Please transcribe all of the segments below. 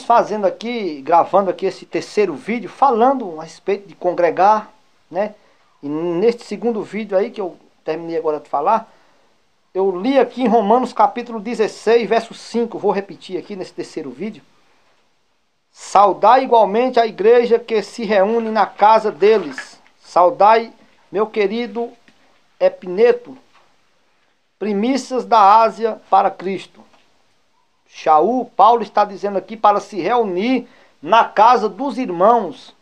fazendo aqui, gravando aqui esse terceiro vídeo, falando a respeito de congregar, né? E neste segundo vídeo aí, que eu terminei agora de falar, eu li aqui em Romanos capítulo 16, verso 5, vou repetir aqui nesse terceiro vídeo. Saudai igualmente a igreja que se reúne na casa deles. Saudai, meu querido Epineto, primícias da Ásia para Cristo. Paulo está dizendo aqui para se reunir na casa dos irmãos.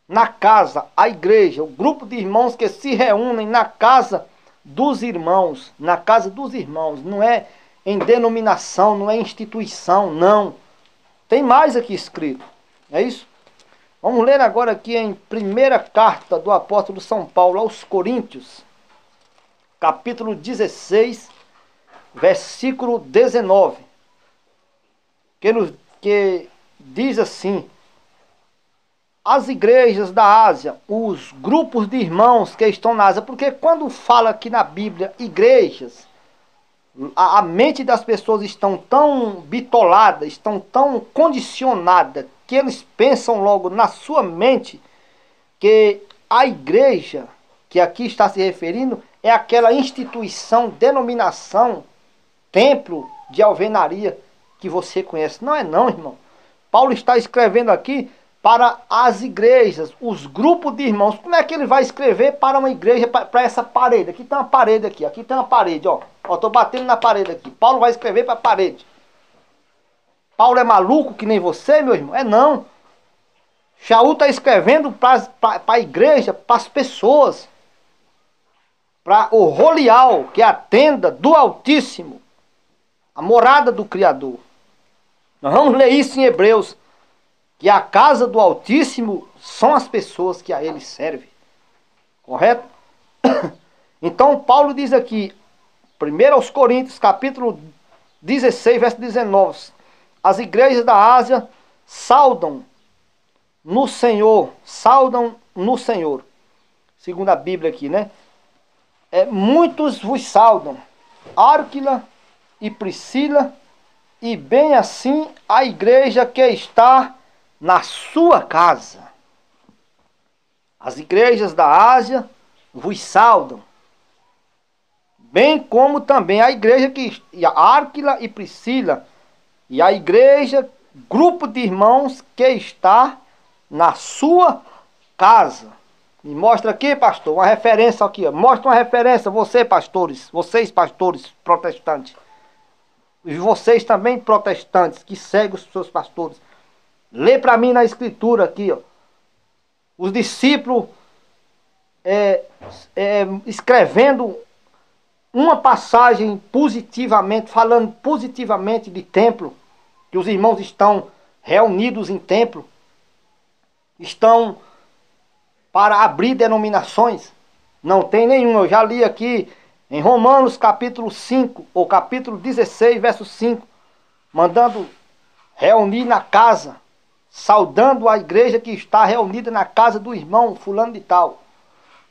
Na casa, a igreja, o grupo de irmãos que se reúnem na casa dos irmãos. Na casa dos irmãos, não é em denominação, não é instituição, não. Tem mais aqui escrito, é isso? Vamos ler agora aqui em primeira carta do apóstolo São Paulo aos Coríntios, capítulo 16, versículo 19, que diz assim: as igrejas da Ásia, os grupos de irmãos que estão na Ásia, porque quando fala aqui na Bíblia igrejas, a mente das pessoas estão tão bitolada, estão tão condicionada, que eles pensam logo na sua mente que a igreja que aqui está se referindo é aquela instituição, denominação, templo de alvenaria que você conhece. Não é não, irmão. Paulo está escrevendo aqui para as igrejas, os grupos de irmãos. Como é que ele vai escrever para uma igreja, para essa parede? Aqui tem uma parede aqui tem uma parede, ó. Estou batendo na parede aqui. Paulo vai escrever para a parede. Paulo é maluco que nem você, meu irmão? É não. Shaul está escrevendo para a igreja, para as pessoas. Para o Rolial, que é a tenda do Altíssimo. A morada do Criador. Nós vamos ler isso em Hebreus. Que a casa do Altíssimo são as pessoas que a ele servem. Correto? Então Paulo diz aqui, 1 aos Coríntios, capítulo 16, verso 19. As igrejas da Ásia saudam no Senhor. Saudam no Senhor. Segundo a Bíblia aqui, né? Muitos vos saudam. Árquila e Priscila, e bem assim a igreja que está na sua casa. As igrejas da Ásia vos saudam, bem como também a igreja que Árquila e Priscila, e a igreja, grupo de irmãos que está na sua casa. Me mostra aqui, pastor, uma referência aqui, ó. Mostra uma referência, vocês pastores protestantes, e vocês também protestantes que seguem os seus pastores. Lê para mim na escritura aqui, ó. Os discípulos escrevendo uma passagem positivamente, falando positivamente de templo, que os irmãos estão reunidos em templo, estão para abrir denominações. Não tem nenhuma. Eu já li aqui em Romanos capítulo 5, ou capítulo 16, verso 5, mandando reunir na casa, saudando a igreja que está reunida na casa do irmão fulano de tal.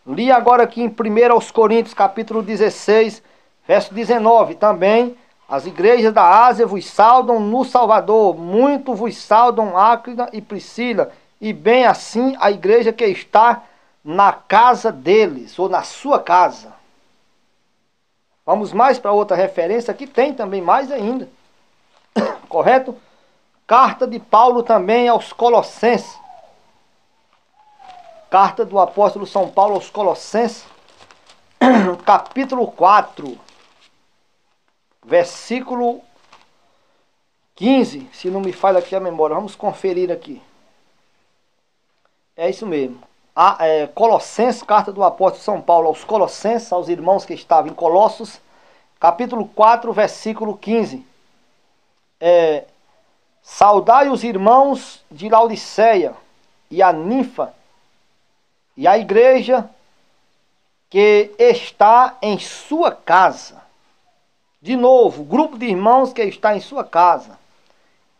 Li agora aqui em 1 aos Coríntios, capítulo 16, verso 19. Também as igrejas da Ásia vos saudam no Salvador. Muito vos saudam Áquila e Priscila. E bem assim a igreja que está na casa deles, ou na sua casa. Vamos mais para outra referência, aqui tem também mais ainda. Correto? Carta de Paulo também aos Colossenses. Carta do apóstolo São Paulo aos Colossenses, capítulo 4, versículo 15, se não me falha aqui a memória. Vamos conferir aqui. É isso mesmo. Colossenses, carta do apóstolo São Paulo aos Colossenses, aos irmãos que estavam em Colossos, capítulo 4, versículo 15. Saudai os irmãos de Laodiceia e a Ninfa e a igreja que está em sua casa. De novo, grupo de irmãos que está em sua casa.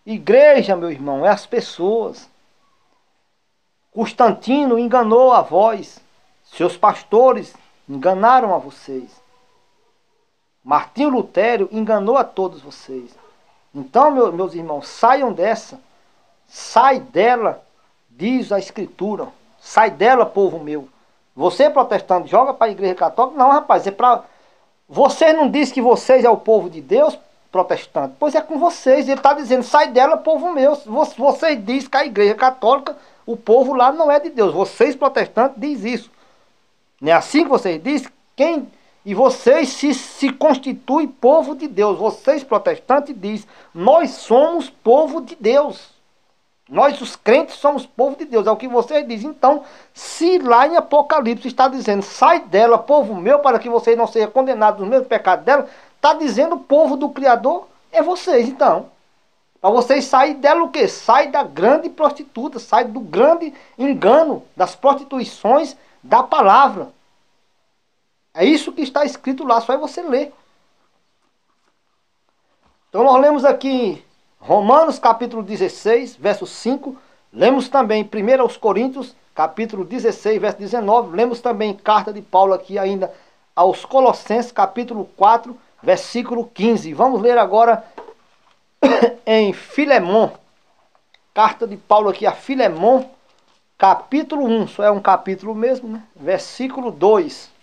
Igreja, meu irmão, é as pessoas. Constantino enganou a vós, seus pastores enganaram a vocês. Martinho Lutero enganou a todos vocês. Então, meus irmãos, saiam dessa. Sai dela, diz a Escritura. Sai dela, povo meu. Você, protestante, joga para a igreja católica? Não, rapaz, é para... Você não diz que vocês é o povo de Deus, protestante? Pois é com vocês. Ele está dizendo, sai dela, povo meu. Vocês dizem que a igreja católica, o povo lá não é de Deus. Vocês, protestantes, diz isso. Não é assim que vocês dizem? E vocês se constituem povo de Deus. Vocês, protestantes, dizem, nós somos povo de Deus. Nós, os crentes, somos povo de Deus. É o que vocês dizem. Então, se lá em Apocalipse está dizendo, sai dela, povo meu, para que vocês não sejam condenados nos mesmos pecados dela, está dizendo o povo do Criador, é vocês, então. Para vocês saírem dela o quê? Sai da grande prostituta, sai do grande engano, das prostituições da palavra. É isso que está escrito lá, só é você ler. Então nós lemos aqui Romanos capítulo 16, verso 5. Lemos também 1 aos Coríntios, capítulo 16, verso 19. Lemos também carta de Paulo aqui ainda aos Colossenses, capítulo 4, versículo 15. Vamos ler agora em Filemon. Carta de Paulo aqui a Filemon, capítulo 1. Só é um capítulo mesmo, né? Versículo 2.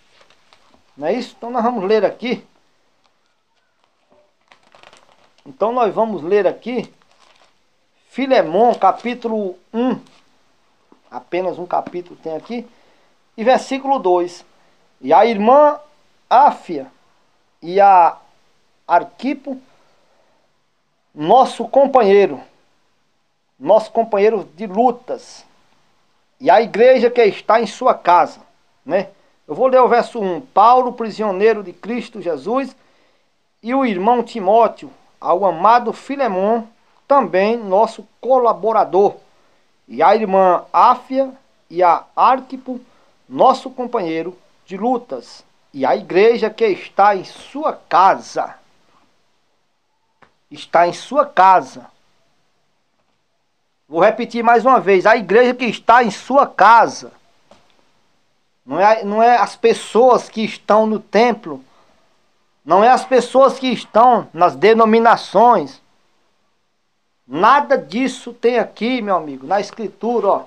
Não é isso? Então nós vamos ler aqui. Então nós vamos ler aqui Filemon, capítulo 1. Apenas um capítulo tem aqui. E versículo 2. E a irmã Áfia e a Arquipo, nosso companheiro de lutas, e a igreja que está em sua casa, né? Eu vou ler o verso 1. Paulo, prisioneiro de Cristo Jesus, e o irmão Timóteo, ao amado Filemon, também nosso colaborador, e a irmã Áfia e a Arquipo, nosso companheiro de lutas, e a igreja que está em sua casa. Está em sua casa. Vou repetir mais uma vez. A igreja que está em sua casa. Não é as pessoas que estão no templo. Não é as pessoas que estão nas denominações. Nada disso tem aqui, meu amigo, na Escritura, ó.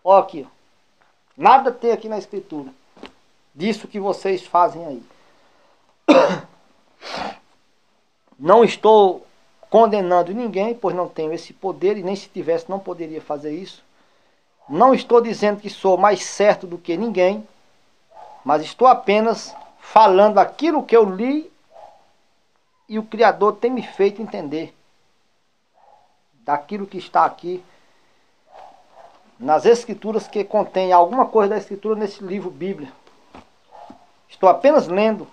Ó aqui, ó. Nada tem aqui na Escritura disso que vocês fazem aí. Não estou condenando ninguém, pois não tenho esse poder, e nem se tivesse não poderia fazer isso. Não estou dizendo que sou mais certo do que ninguém, mas estou apenas falando aquilo que eu li e o Criador tem me feito entender daquilo que está aqui nas Escrituras, que contém alguma coisa da Escritura nesse livro Bíblia. Estou apenas lendo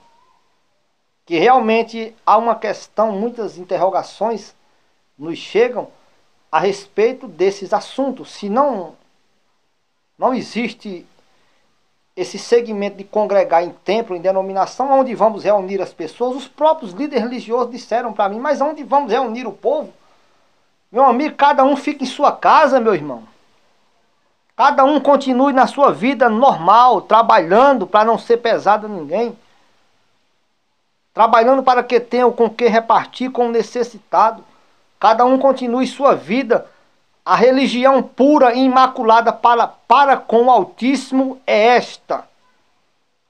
que realmente há uma questão, muitas interrogações nos chegam a respeito desses assuntos. Se não existe esse segmento de congregar em templo, em denominação, onde vamos reunir as pessoas, os próprios líderes religiosos disseram para mim, mas onde vamos reunir o povo? Meu amigo, cada um fica em sua casa, meu irmão. Cada um continue na sua vida normal, trabalhando para não ser pesado a ninguém. Trabalhando para que tenham com que repartir com o necessitado. Cada um continue sua vida. A religião pura e imaculada para com o Altíssimo é esta: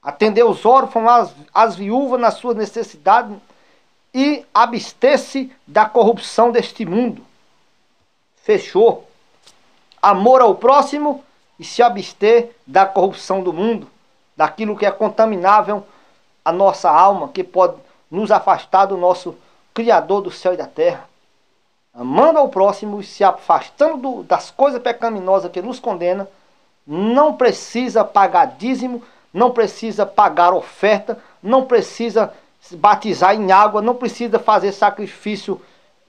atender os órfãos, as viúvas nas suas necessidades e abster-se da corrupção deste mundo. Fechou. Amor ao próximo e se abster da corrupção do mundo, daquilo que é contaminável a nossa alma, que pode nos afastar do nosso Criador do céu e da terra. Amando ao próximo e se afastando das coisas pecaminosas que nos condenam. Não precisa pagar dízimo, não precisa pagar oferta, não precisa se batizar em água, não precisa fazer sacrifício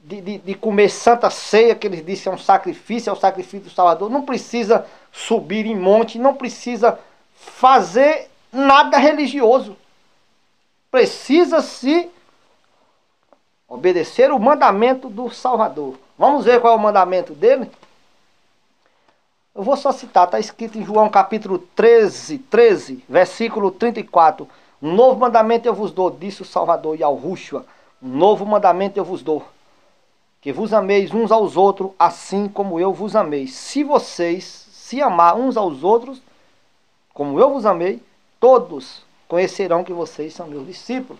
de comer santa ceia, que eles dizem é um sacrifício, é o sacrifício do Salvador. Não precisa subir em monte, não precisa fazer nada religioso. Precisa-se obedecer o mandamento do Salvador. Vamos ver qual é o mandamento dele? Eu vou só citar, está escrito em João capítulo 13, versículo 34. Um novo mandamento eu vos dou, disse o Salvador Yahushua. Um novo mandamento eu vos dou. que vos ameis uns aos outros, assim como eu vos amei. Se vocês se amar uns aos outros, como eu vos amei, todos conhecerão que vocês são meus discípulos.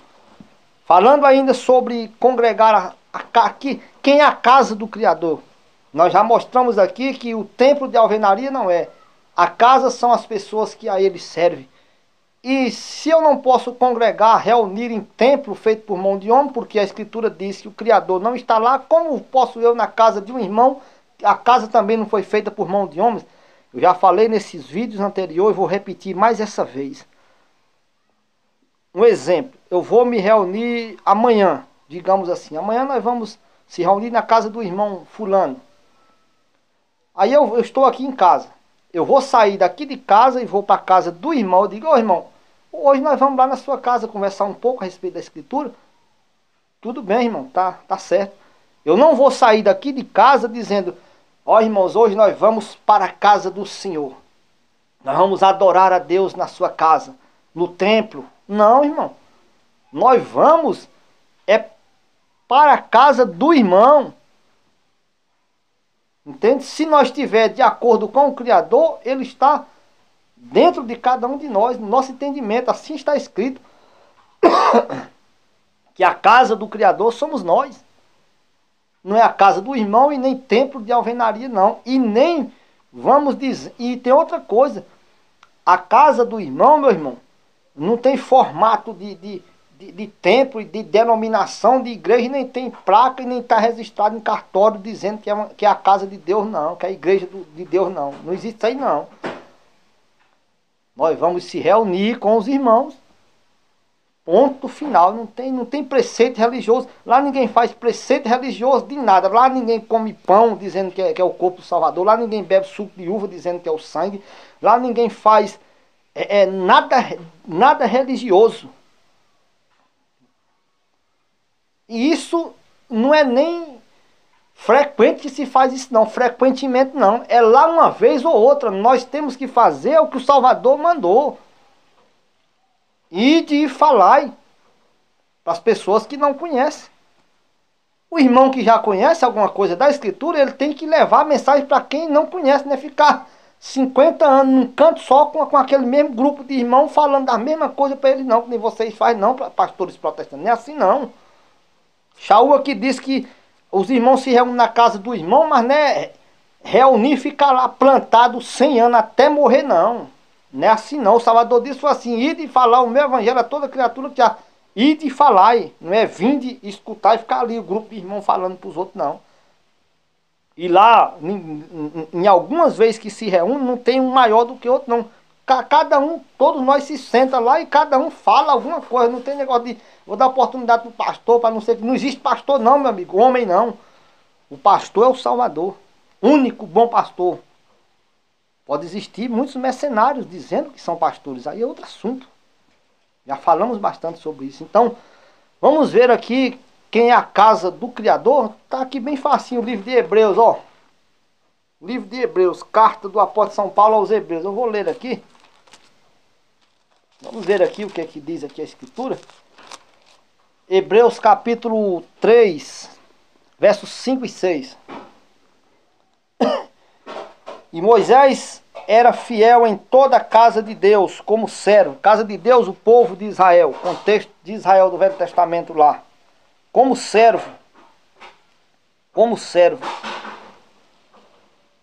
Falando ainda sobre congregar aqui, quem é a casa do Criador? Nós já mostramos aqui que o templo de alvenaria não é. A casa são as pessoas que a ele servem. E se eu não posso congregar, reunir em templo feito por mão de homem, porque a Escritura diz que o Criador não está lá, como posso eu na casa de um irmão? A casa também não foi feita por mão de homens. Eu já falei nesses vídeos anteriores e vou repetir mais essa vez. Um exemplo, eu vou me reunir amanhã, digamos assim. Amanhã nós vamos se reunir na casa do irmão fulano. Aí eu estou aqui em casa. Eu vou sair daqui de casa e vou para a casa do irmão. Eu digo, ô irmão, hoje nós vamos lá na sua casa conversar um pouco a respeito da Escritura. Tudo bem, irmão, tá certo. Eu não vou sair daqui de casa dizendo, ó irmãos, hoje nós vamos para a casa do Senhor. Nós vamos adorar a Deus na sua casa, no templo. Não, irmão. Nós vamos para a casa do irmão. Entende? Se nós estiver de acordo com o Criador, Ele está dentro de cada um de nós, no nosso entendimento. Assim está escrito que a casa do Criador somos nós. Não é a casa do irmão e nem templo de alvenaria, não. E nem vamos dizer... E tem outra coisa. A casa do irmão, meu irmão, não tem formato de templo e de denominação de igreja, nem tem placa e nem está registrado em cartório dizendo que é a casa de Deus, não, que é a igreja de Deus, não. Não existe isso aí, não. Nós vamos se reunir com os irmãos. Ponto final. Não tem preceito religioso. Lá ninguém faz preceito religioso de nada. Lá ninguém come pão dizendo que é o corpo do Salvador. Lá ninguém bebe suco de uva dizendo que é o sangue. Lá ninguém faz nada religioso. E isso não é nem frequente que se faz isso, não. Frequentemente não. É lá uma vez ou outra. Nós temos que fazer o que o Salvador mandou. E de falar para as pessoas que não conhecem. O irmão que já conhece alguma coisa da Escritura, ele tem que levar a mensagem para quem não conhece, não é ficar 50 anos num canto só com aquele mesmo grupo de irmãos falando da mesma coisa para ele, não, que nem vocês fazem, não, pastores protestantes. Não é assim, não. Shaul aqui diz que os irmãos se reúnem na casa do irmão, mas não é reunir e ficar lá plantado 100 anos até morrer, não. Não é assim, não. O Salvador disse assim, ide e falar o meu evangelho a toda criatura que há. Ide e falar, não é vinde escutar e ficar ali o grupo de irmãos falando para os outros, não. E lá, em algumas vezes que se reúne, não tem um maior do que outro, não. Cada um, todos nós se senta lá e cada um fala alguma coisa. Não tem negócio de, vou dar oportunidade para o pastor, para não ser que... Não existe pastor não, meu amigo, homem não. O pastor é o Salvador, único bom pastor. Pode existir muitos mercenários dizendo que são pastores, aí é outro assunto. Já falamos bastante sobre isso. Então, vamos ver aqui quem é a casa do Criador. Está aqui bem facinho o livro de Hebreus, ó. Livro de Hebreus, carta do apóstolo São Paulo aos Hebreus. Eu vou ler aqui. Vamos ver aqui o que é que diz aqui a Escritura. Hebreus capítulo 3, versos 5 e 6. E Moisés era fiel em toda a casa de Deus, como servo. Casa de Deus, o povo de Israel. Contexto de Israel do Velho Testamento lá. Como servo. Como servo.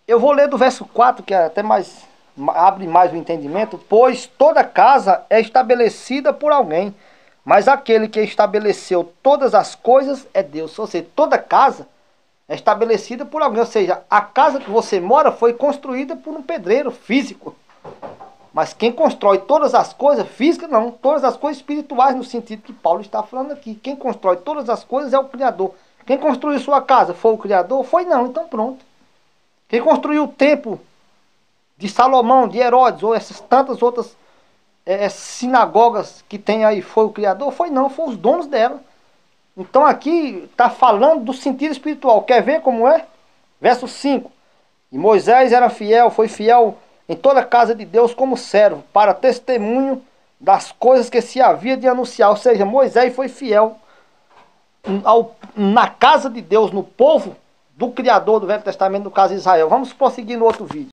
Eu vou ler do verso 4, que é até mais, abre mais o entendimento. Pois toda casa é estabelecida por alguém, mas aquele que estabeleceu todas as coisas é Deus. Ou seja, toda casa é estabelecida por alguém. Ou seja, a casa que você mora foi construída por um pedreiro físico. Mas quem constrói todas as coisas, físicas não, todas as coisas espirituais, no sentido que Paulo está falando aqui. Quem constrói todas as coisas é o Criador. Quem construiu sua casa foi o Criador? Foi não, então pronto. Quem construiu o templo de Salomão, de Herodes, ou essas tantas outras sinagogas que tem aí, foi o Criador? Foi não, foi os donos dela. Então aqui está falando do sentido espiritual. Quer ver como é? Verso 5. E Moisés era fiel, foi fiel em toda a casa de Deus como servo, para testemunho das coisas que se havia de anunciar. Ou seja, Moisés foi fiel na casa de Deus, no povo do Criador do Velho Testamento, no caso de Israel. Vamos prosseguir no outro vídeo.